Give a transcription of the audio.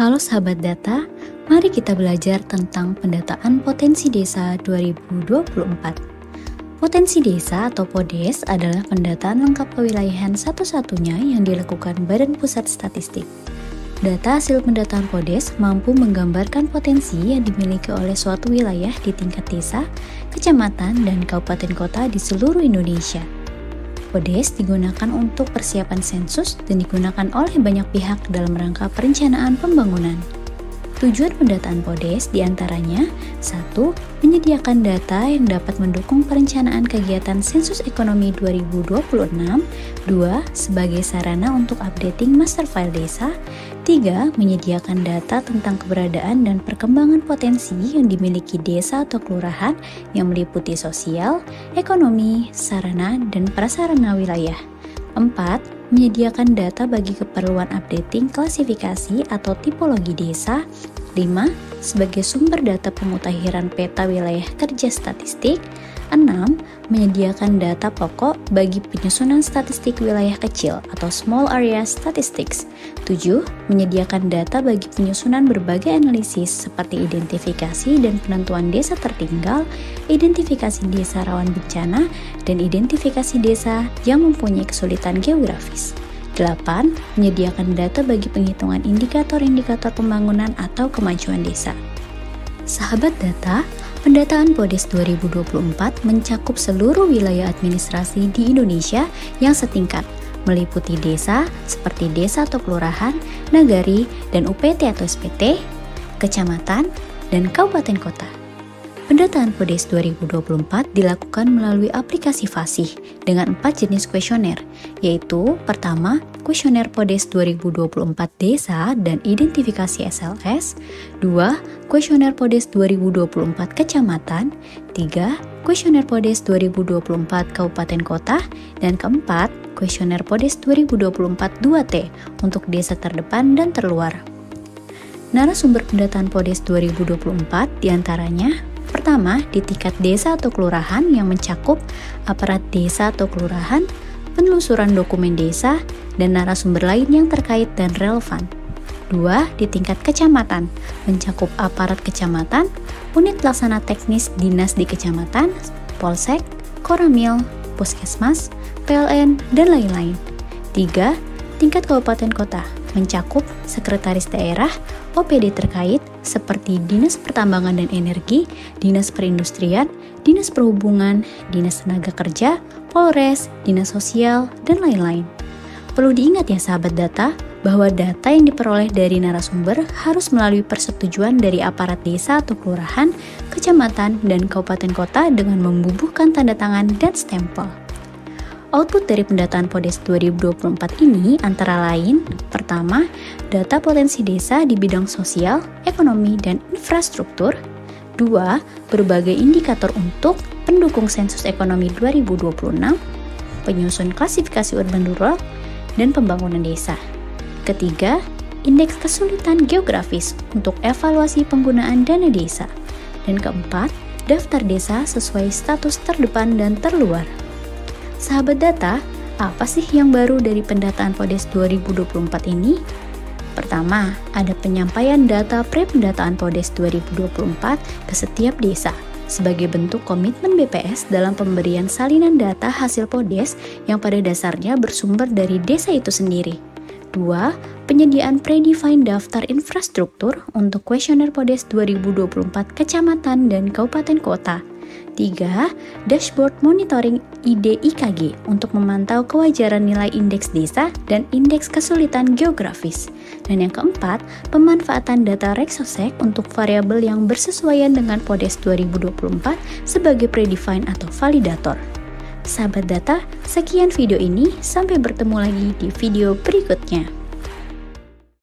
Halo sahabat data, mari kita belajar tentang pendataan potensi desa 2024. Potensi desa atau PODES adalah pendataan lengkap kewilayahan satu-satunya yang dilakukan Badan Pusat Statistik. Data hasil pendataan PODES mampu menggambarkan potensi yang dimiliki oleh suatu wilayah di tingkat desa, kecamatan, dan kabupaten kota di seluruh Indonesia. PODES digunakan untuk persiapan sensus dan digunakan oleh banyak pihak dalam rangka perencanaan pembangunan. Tujuan pendataan PODES diantaranya 1. Menyediakan data yang dapat mendukung perencanaan kegiatan sensus ekonomi 2026. 2. Sebagai sarana untuk updating master file desa. 3. Menyediakan data tentang keberadaan dan perkembangan potensi yang dimiliki desa atau kelurahan yang meliputi sosial, ekonomi, sarana, dan prasarana wilayah. 4. Menyediakan data bagi keperluan updating klasifikasi atau tipologi desa. 5. Sebagai sumber data pemutakhiran peta wilayah kerja statistik. 6. Menyediakan data pokok bagi penyusunan statistik wilayah kecil atau small area statistics. 7. Menyediakan data bagi penyusunan berbagai analisis seperti identifikasi dan penentuan desa tertinggal, identifikasi desa rawan bencana, dan identifikasi desa yang mempunyai kesulitan geografis. 8. Menyediakan data bagi penghitungan indikator-indikator pembangunan atau kemajuan desa. Sahabat data, pendataan PODES 2024 mencakup seluruh wilayah administrasi di Indonesia yang setingkat, meliputi desa seperti desa atau kelurahan, nagari, dan UPT atau SPT, kecamatan, dan kabupaten kota. Pendataan PODES 2024 dilakukan melalui aplikasi Fasih dengan 4 jenis kuesioner, yaitu pertama, kuesioner PODES 2024 Desa dan Identifikasi SLS. 2. Kuesioner PODES 2024 Kecamatan. 3. Kuesioner PODES 2024 Kabupaten Kota. Dan keempat, kuesioner PODES 2024 2T untuk desa terdepan dan terluar. Narasumber pendataan PODES 2024 diantaranya: pertama, di tingkat desa atau kelurahan yang mencakup aparat desa atau kelurahan, penelusuran dokumen desa, dan narasumber lain yang terkait dan relevan. 2. Di tingkat kecamatan, mencakup aparat kecamatan, unit pelaksana teknis dinas di kecamatan, polsek, koramil, puskesmas, PLN, dan lain-lain. 3. Tingkat kabupaten kota, mencakup sekretaris daerah, OPD terkait seperti Dinas Pertambangan dan Energi, Dinas Perindustrian, Dinas Perhubungan, Dinas Tenaga Kerja, Polres, Dinas Sosial, dan lain-lain. Perlu diingat ya sahabat data, bahwa data yang diperoleh dari narasumber harus melalui persetujuan dari aparat desa atau kelurahan, kecamatan, dan kabupaten kota dengan membubuhkan tanda tangan dan stempel. Output dari pendataan PODES 2024 ini antara lain: pertama, data potensi desa di bidang sosial, ekonomi, dan infrastruktur. 2. Berbagai indikator untuk pendukung sensus ekonomi 2026, penyusun klasifikasi urban rural, dan pembangunan desa. Ketiga, indeks kesulitan geografis untuk evaluasi penggunaan dana desa. Dan keempat, daftar desa sesuai status terdepan dan terluar. Sahabat data, apa sih yang baru dari pendataan PODES 2024 ini? Pertama, ada penyampaian data pre-pendataan PODES 2024 ke setiap desa sebagai bentuk komitmen BPS dalam pemberian salinan data hasil PODES yang pada dasarnya bersumber dari desa itu sendiri. 2. Penyediaan predefined daftar infrastruktur untuk kuesioner PODES 2024 kecamatan dan kabupaten kota. 3. Dashboard monitoring IDIKG untuk memantau kewajaran nilai indeks desa dan indeks kesulitan geografis. Dan yang keempat, pemanfaatan data Rexosec untuk variabel yang bersesuaian dengan PODES 2024 sebagai predefined atau validator. Sahabat data, sekian video ini, sampai bertemu lagi di video berikutnya.